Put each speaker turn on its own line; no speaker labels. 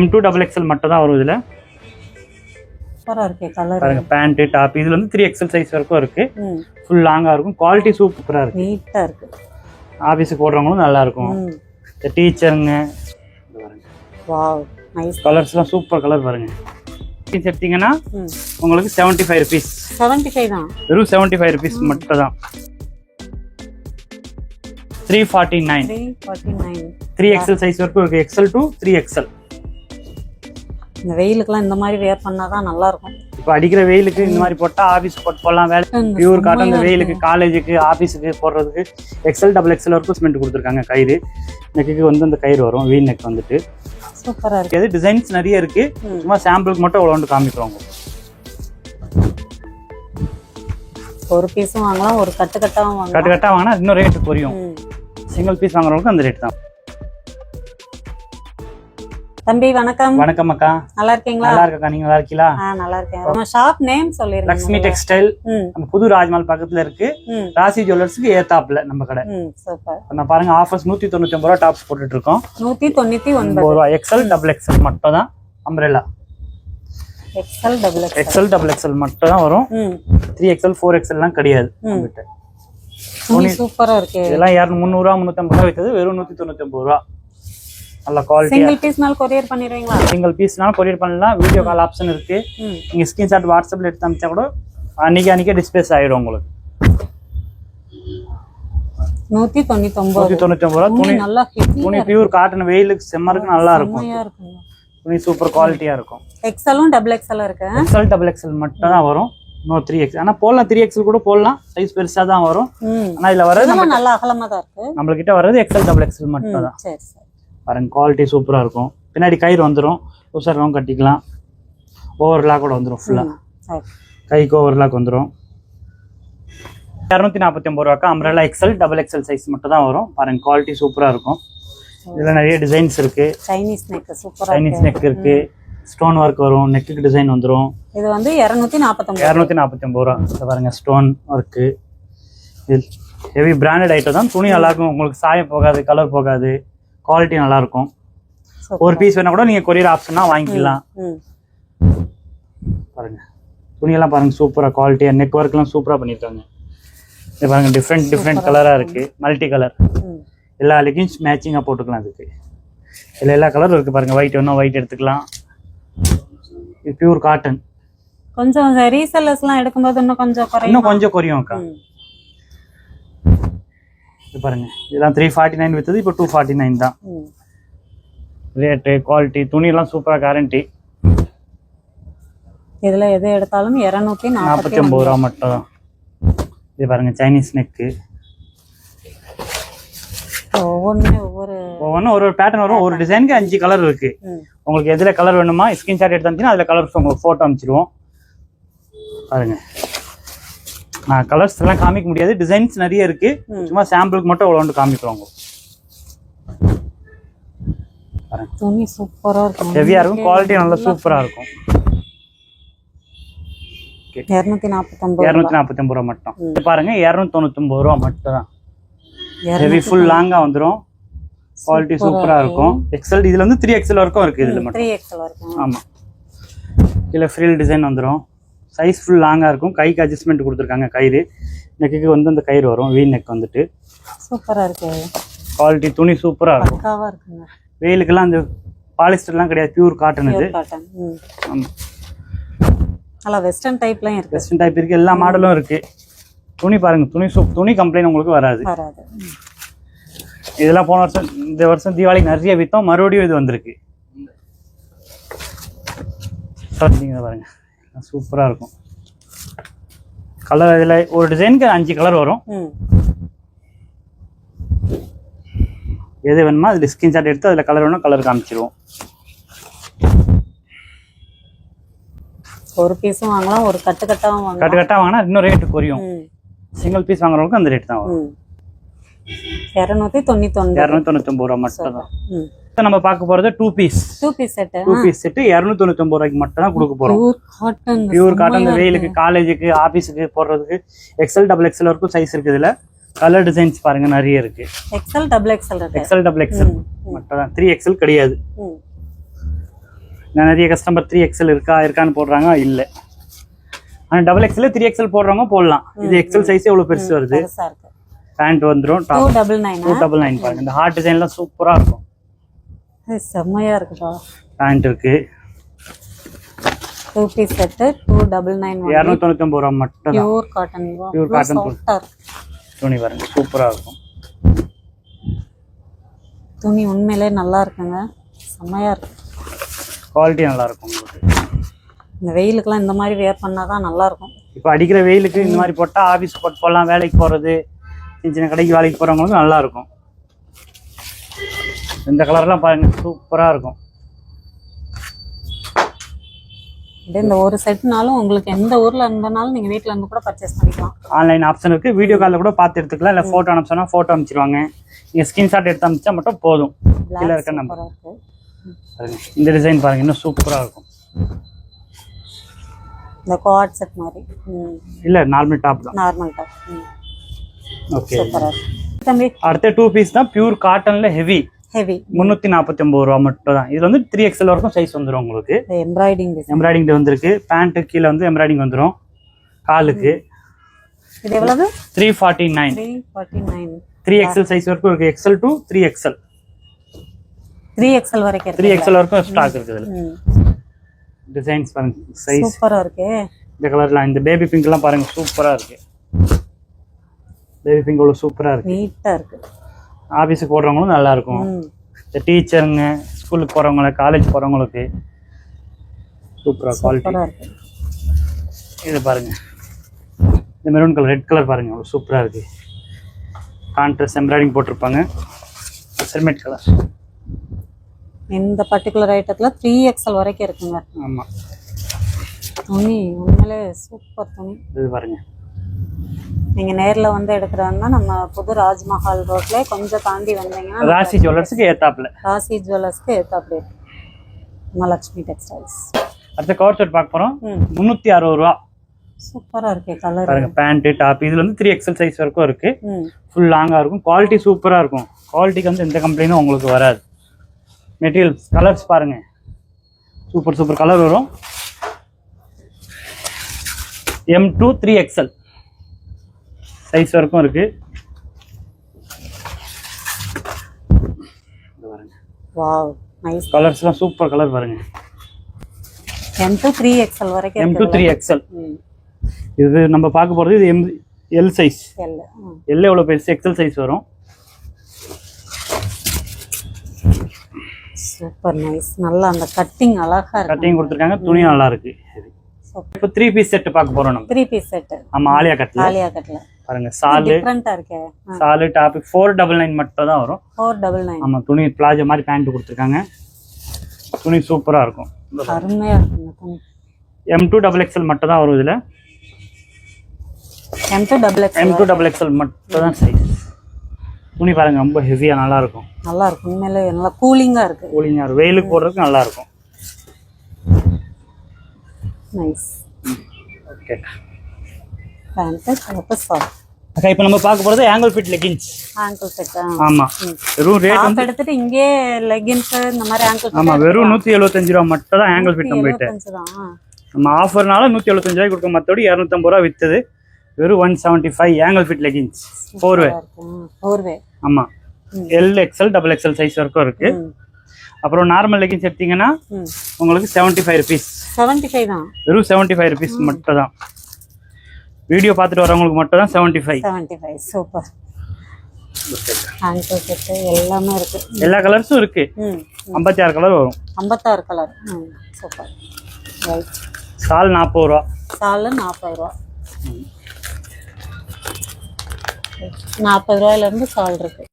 M2 XXL மட்டும் தான் வரும் இதுல.
சூப்பரா இருக்கு கலர்.
பாருங்க பேண்ட் டாப் இதுல வந்து 3XL சைஸ் வரைக்கும் இருக்கு. ஃபுல் லாங்கா இருக்கும். குவாலிட்டி சூப்பரா இருக்கு.
நீட்டா இருக்கு.
ஆபீஸ்க்கு போடுறவங்களும் நல்லா இருக்கும். டீச்சருங்க பாருங்க.
Wow nice.
கலர்ஸ்லாம் சூப்பர் கலர் பாருங்க. பீஸ் எடுத்தீங்கன்னா உங்களுக்கு 75 rupees.
75 தான்.
வெறும் 75 rupees மட்டும் தான். 349.
349.
3XL சைஸ் வரைக்கும் இருக்கு. XL to 3XL.
இந்த வெயிலுக்குலாம் இந்த மாதிரி வேர் பண்ணாதான் நல்லா இருக்கும்.
இப்போ அடிக்கிற வெயிலுக்கு இந்த மாதிரி போட்டா ஆபீஸ் போடலாம். வேலை பியூர் காட்டன். இந்த வெயிலுக்கு காலேஜுக்கு ஆபீஸுக்கு போடுறதுக்கு XL XXL வரைக்கும் சிமெண்ட் கொடுத்துருக்காங்க. கயிறு நெக்குக்கு வந்து அந்த கயிறு வரும். வீ நெக் வந்துட்டு
சூப்பரா இருக்கு.
டிசைன்ஸ் நிறைய இருக்கு. சும்மா சாம்பிளுக்கு மட்டும் அவ்வளோ காமிக்கிறோம்.
ஒரு பீஸும் வாங்கலாம், ஒரு கட்டு கட்டாவும் வாங்கலாம்.
கட்டு கட்டா வாங்கினா இன்னும் ரேட்டு குறையும். சிங்கிள் பீஸ் வாங்குறவங்களுக்கு அந்த ரேட் தான்.
தம்பி வணக்கம்.
வணக்கம் அக்கா.
நல்லா இருக்கீங்களா?
நல்லா இருக்கா. நீங்க நல்லா இருக்கீங்களா?
நல்லா இருக்கேன். நம்ம ஷாப் நேம் சொல்லிருங்க.
லக்ஷ்மி டெக்ஸ்டைல். நம்ம புது ராஜ்மால் பக்கத்துல இருக்கு. ராசி ஜுவல்லர்ஸ்க்கு ஏத்தாப்ல நம்ம கடை.
சூப்பர்.
நான் பாருங்க ஆஃபர்ஸ் 199 ரூபாய் டாப்ஸ் போட்டுட்டு இருக்கோம்.
199
ரூபாய். XL XXL மட்டும் தான். அம்ப்ரெல்லா
XL
XXL மட்டும் தான் வரும். 3XL 4XL எல்லாம் கிடையாது.
சூப்பரா இருக்கு.
இதெல்லாம் 300 ரூபா 350 ரூபா வித்தது வெறும் 199 ரூபா. நல்ல குவாலிட்டி.
சிங்கிள் பீஸ்னால கொரியர் பண்ணிடுவீங்களா?
சிங்கிள் பீஸ்னால கொரியர் பண்ணலாம். வீடியோ கால் ஆப்ஷன் இருக்கு. நீங்க ஸ்கிரீன்ஷாட் வாட்ஸ்அப்ல எடுத்து அனுப்பிச்சா கூட அன்னைக்கே டிஸ்பேஸ் ஆயிடும் உங்களுக்கு.
199
ரூபா. துணி
நல்லா
துணி பியூர் காட்டன். வெயிலுக்கு செம்மருக்கு நல்லா இருக்கும். துணி சூப்பர் குவாலிட்டியா இருக்கும்.
XLம் XXL இருக்கு.
XL XXL மட்டும் தான் வரும். No 3XL. ஆனா போடலாம் 3XL கூட போடலாம். சைஸ் பெருசா தான் வரும். ஆனா இதுல வர்றது
நல்லா அகலமா தான் இருக்கு.
நம்ம கிட்ட வர்றது XL XXL மட்டும் தான்.
சரி சரி.
பாருங்க குவாலிட்டி சூப்பரா இருக்கும். பின்னாடி கயிறு வந்துடும். உசரம் கட்டிக்கலாம். ஓவர்லாக் கூட வந்துடும். ஃபுல்லா கைக்கு ஓவர்லாக் வந்துடும். 249 ரூபாய்க்கு அம்ப்ரெல்லா XL XXL சைஸ் மட்டும் தான் வரும். பாருங்க குவாலிட்டி சூப்பரா இருக்கும். இதுல நிறைய டிசைன்ஸ் இருக்கு.
சைனீஸ் நெக் சூப்பரா.
சைனீஸ் நெக் இருக்கு. ஸ்டோன் ஒர்க் வரும். நெக்குக்கு டிசைன் வந்துடும்.
இது வந்து 249
ரூபா. இத பாருங்க ஸ்டோன் ஒர்க். இது ஹெவி பிராண்டட் ஐட்டம் தான். துணி நல்லா இருக்கும். உங்களுக்கு சாயம் போகாது, கலர் போகாது. குவாலிட்டி நல்லா இருக்கும். ஒரு பீஸ் வேணா கூட நீங்க கொரியர் ஆப்ஷனா வாங்கிக்கலாம். பாருங்க துணியெல்லாம் பாருங்க சூப்பரா குவாலிட்டியா. நெக் ஒர்க் எல்லாம் சூப்பரா பண்ணிருக்காங்க. இது பாருங்க டிஃப்ரெண்ட் கலரா இருக்கு. Multi colour. எல்லா லெகின்ஸ் மேட்சிங்கா போட்டுக்கலாம். அதுக்கு இதுல எல்லா கலரும் இருக்கு. பாருங்க ஒயிட் வேணும் ஒயிட் எடுத்துக்கலாம். இது பியூர் காட்டன்.
கொஞ்சம் ரீசெல்லர்ஸ்லாம் எடுக்கும்போது இன்னும் கொஞ்சம்
குறையும் அக்கா. இது பாருங்க இதெல்லாம் 349 வித்தது இப்போ 249 தான். ரேட்டு குவாலிட்டி துணி எல்லாம் சூப்பரா கேரண்டி.
இதுல எது எடுத்தாலும் 249
ரூபா மட்டும் தான். இது பாருங்க சைனீஸ் நெக்கு. ஒவ்வொன்றும் ஒரு பேட்டர்ன் வரும். ஒரு டிசைனுக்கு 5 கலர் இருக்கு. உங்களுக்கு எதுல கலர் வேணுமா ஸ்கிரீன்ஷாட் எடுத்து அனுப்பிச்சுன்னா அதுல கலர்ஸ் உங்களுக்கு போட்டோ அனுப்பிச்சிடுவோம். பாருங்க நான் கலர்ஸ் எல்லாம் காமிக்க முடியாது. டிசைன்ஸ் நிறைய இருக்கு. சும்மா சாம்பிளுக்கு மட்டும் அவ்வளோ காமிக்கிறோம்.
துணி சூப்பரா இருக்கும்.
ஹெவியா இருக்கும். குவாலிட்டி நல்லா சூப்பரா இருக்கும். 249 ரூபா மட்டும். பாருங்க 299 ரூபா மட்டும் தான். ஹெவி ஃபுல் லாங்கா வந்துடும். குவாலிட்டி சூப்பரா இருக்கும். XL இதுல வந்து 3XL வரைக்கும் இருக்கு. இதுல மட்டும்
3XL வரைக்கும்.
ஆமா. இதுல ஃப்ரில் டிசைன் வந்துடும். சைஸ் ஃபுல் லாங்கா இருக்கும். கைக்கு அட்ஜஸ்ட்மெண்ட் கொடுத்துருக்காங்க. கயிறு நெக்குக்கு வந்து அந்த கயிறு வரும். வீ நெக் வந்துட்டு
சூப்பரா இருக்கு.
குவாலிட்டி துணி சூப்பரா இருக்கும்.
பக்காவா இருக்குங்க.
வெயிலுக்கெல்லாம் அந்த பாலிஸ்டர்லாம் கிடையாது. பியூர் காட்டன் இது. ஆமா.
நல்லா வெஸ்டர்ன் டைப்லயும் இருக்கு.
வெஸ்டர்ன் டைப் இருக்கு. எல்லா மாடலும் இருக்கு. துணி பாருங்க துணி கம்ப்ளைண்ட் உங்களுக்கு வராது. இதெல்லாம் போன வருஷம் இந்த வருஷம் தீபாவளிக்கு நிறைய வித்தோம். மறுபடியும் இது வந்திருக்கு. பாருங்க சூப்பரா இருக்கும். கலர் இதுல ஒரு டிசைனுக்கு 5 கலர் வரும். எது வேணுமோ அதுல ஸ்கிரீன்ஷாட் எடுத்து அதுல கலர் வேணும் கலர் காமிச்சிருவோம்.
ஒரு பீஸும் வாங்கலாம், ஒரு கட்டு கட்டாவும் வாங்கலாம்.
கட்டு கட்டா வாங்கினா இன்னும் ரேட்டு குறையும். சிங்கிள் பீஸ் வாங்குறவங்களுக்கு அந்த ரேட் தான் வரும். 299 ரூபா மட்டும் தான். நம்ம பார்க்க போறது 2 பீஸ் செட் 299 ரூபாய்க்கு மட்டும் தான் கொடுக்க போறோம். Pure cotton. வெயிலுக்கு காலேஜுக்கு ஆபீஸுக்கு போடுறதுக்கு XL XXL வரைக்கும் சைஸ் இருக்கு. இதுல கலர் டிசைன்ஸ் பாருங்க நிறைய இருக்கு.
XL XXL
மட்டும் தான். 3XL கிடையாது. நான் நிறைய கஸ்டமர் 3XL இருக்கான்னு போடுறாங்க, இல்லை. ஆனால் XXL 3XL போடுறவங்க போடலாம். இது எக்ஸல் சைஸ் எவ்வளோ பெருசு வருது.
பெருசா இருக்கு.
பேண்ட் வந்துடும் 299 பாருங்க. இந்த ஹார்ட் டிசைன்லாம் சூப்பராக இருக்கும்.
செம்மையா இருக்குப்பா.
பேண்ட் இருக்கு
2 பீஸ் செட் 299
299 ரூபா மட்டும்.
Pure cotton.
பியூர் காட்டன் துணி பாருங்க, சூப்பரா இருக்கும்.
துணி உண்மையிலே நல்லா இருக்குங்க, செம்மையா இருக்கு.
குவாலிட்டி நல்லா இருக்கும் உங்களுக்கு.
இந்த வெயிலுக்குலாம் இந்த மாதிரி வேர் பண்ணாதான் நல்லா இருக்கும்.
இப்போ அடிக்கிற வெயிலுக்கு இந்த மாதிரி போட்டா ஆபீஸ் போடலாம், வேலைக்கு போறது, சின்ன சின்ன கடைக்கு வேலைக்கு போறவங்களுக்கு நல்லா இருக்கும். இந்த கலர்லாம் பாருங்க, சூப்பரா இருக்கும்.
இந்த ஒரு செட்னாலும் உங்களுக்கு எந்த ஊர்ல இருந்தாலும் நீங்க வீட்ல இருந்து கூட பர்ச்சேஸ் பண்ணிக்கலாம்.
ஆன்லைன் ஆப்ஷன் இருக்கு, வீடியோ காலில் கூட பார்த்து எடுத்துக்கலாம். இல்லை ஃபோட்டோ அனுப்பிச்சோன்னா ஃபோட்டோ அனுப்பிச்சிருவாங்க. நீங்கள் ஸ்கிரீன்ஷாட் எடுத்து அனுப்பிச்சா மட்டும் போதும். கீழே இருக்க நம்பர் பாருங்க. இந்த டிசைன் பாருங்க, இன்னும் சூப்பரா இருக்கும்.
இந்த குவாட் செட் மாதிரி
இல்லை, நார்மல் டாப் தான்.
Normal top.
ஓகே,
சூப்பரா இருக்கு தம்பி.
அடுத்த 2 பீஸ் தான் பியூர் காட்டன்ல ஹெவி. 349 ரூபா மட்டும் தான். இது வந்து 3XL வரைக்கும் சைஸ் வந்துடும் உங்களுக்கு. எம்ப்ராய்டிங் வந்திருக்கு. பேண்ட் கீழே வந்து எம்ப்ராய்டிங் வந்துடும். காலுக்கு
இது எவ்வளவு?
349. 3XL சைஸ் வரைக்கும் இருக்கு. XL to 3XL.
3XL வரைக்கும்
3XL வரைக்கும் ஸ்டாக் இருக்குது. டிசைன்ஸ் பாருங்க, சைஸ்
சூப்பரா இருக்கு.
இந்த கலர்லாம், இந்த பேபி பிங்க் எல்லாம் பாருங்க, சூப்பரா இருக்கு. பேபி பிங்க் அவ்வளவு சூப்பரா இருக்கு,
நீட்டா இருக்கு.
ஆபீஸுக்கு போடுறவங்களும் நல்லா இருக்கும். இந்த டீச்சருங்க, ஸ்கூலுக்கு போறவங்க, காலேஜ் போறவங்களுக்கு சூப்பரா குவாலிட்டி
இருக்கு.
இது பாருங்க, இந்த மெரூன் கலர், ரெட் கலர் பாருங்க, அவ்வளோ சூப்பரா இருக்கு. கான்ட்ராஸ்ட் எம்ப்ராய்டிங் போட்டிருப்பாங்க. செர்மெட் கலர்.
இந்த பர்டிகுலர் ஐட்டத்துல 3XL வரைக்கும் இருக்குங்க.
ஆமா,
துணி உண்மையிலே சூப்பர் துணி.
இது பாருங்க.
நீங்க நேர்ல வந்து எடுக்கிறதா நம்ம புது ராஜ்மஹால் ரோட்ல கொஞ்சம் தாண்டி வந்தீங்கன்னா
ராசி ஜுவல்லர்ஸ்க்கு ஏத்தாப்ல.
ராசி ஜுவல்லர்ஸ்க்கு ஏத்தாப்ல மகாலட்சுமி டெக்ஸ்டைல்ஸ்.
அடுத்த கவர் செட் பார்க்க போறோம். 360 ரூபா.
சூப்பரா இருக்கு கலர்
பாருங்க. பேண்ட் டாப் இதுல வந்து 3XL சைஸ் வரைக்கும் இருக்கு. ஃபுல் லாங்கா இருக்கும். குவாலிட்டி சூப்பரா இருக்கும். குவாலிட்டிக்கு வந்து எந்த கம்ப்ளைண்டும் உங்களுக்கு வராது. மெட்டீரியல் கலர்ஸ் பாருங்க, சூப்பர் கலர் வரும். M2 3XL சைஸ் வரைக்கும் இருக்கு.
Wow, nice.
கலர்ஸ்லாம் சூப்பர் கலர் பாருங்க.
M2 3XL வரைக்கும்
M2 3XL. இது நம்ம பார்க்க போறது இது L சைஸ். L எவ்வளவு பெருசு, XL சைஸ் வரும்.
Super nice. நல்லா அந்த கட்டிங் அழகா இருக்கு.
கட்டிங் கொடுத்திருக்காங்க. துணி நல்லா இருக்கு. இப்போ 3 பீஸ் செட் பார்க்க போறோம் நம்ம.
3 பீஸ் செட்.
ஆமா, ஆலியா கட்ல பாருங்க. சால்
டிஃபரண்டா இருக்கு.
சால் டாப் 499 மட்டும் தான் வரும்.
499.
ஆமா, துணி பிளாஜோ மாதிரி பேண்ட் கொடுத்திருக்காங்க. துணி சூப்பரா இருக்கும்.
அருமையா இருக்கு துணி.
M2 XXL மட்டும் தான் வரும் இதுல. M2 XXL மட்டும் தான் சைஸ். துணி பாருங்க, ரொம்ப ஹெவியா நல்லா இருக்கும்.
நல்லா இருக்கும். உண்மையிலே நல்லா கூலிங்கா இருக்கு.
கூலிங்கா இருக்கு. வெயிலுக்கு போடுறதுக்கு நல்லா இருக்கும்.
நைஸ்.
ஓகே.
பேண்ட் டாப் சால்.
அக்கா, இப்போ நம்ம பார்க்க போறது angle fit leggings.
Angle set.
ஆமா, வெறும் ரேட் வந்து
எடுத்துட்டு இங்கே லெகின்ஸ் இந்த மாதிரி ஆங்கிள் ஃபிட்.
ஆமா, வெறும் 175 ரூபாய் மட்டும் தான் ஆங்கிள் ஃபிட் நம்ம கிட்ட. நம்ம ஆஃபர்னால 175 ரூபாய்க்கு கொடுக்க, மத்தபடி 250 ரூபாய் வித்தது. வெறும் 175 ஆங்கிள் ஃபிட் லெகின்ஸ் 4வே. ஆமா, L XL XXL சைஸ் வரைக்கும் இருக்கு. அப்புறம் நார்மல் லெகின்ஸ் எடுத்தீங்கன்னா உங்களுக்கு 75 ருபீஸ்.
75 தான்.
வெறும் 75 ருபீஸ் மட்டும் தான். வீடியோ பார்த்துட்டு வரவங்களுக்கு மட்டும் தான்
75. சூப்பர். ஆங்கிள் செட் எல்லாமே இருக்கு.
எல்லா கலர்ஸும் இருக்கு. 56 கலர் வரும்.
56 கலர். சூப்பர். ரைட்.
சால் 40 ரூபா.
சால் 40 ரூபா. 40 ரூபாயில இருந்து சால் இருக்கு.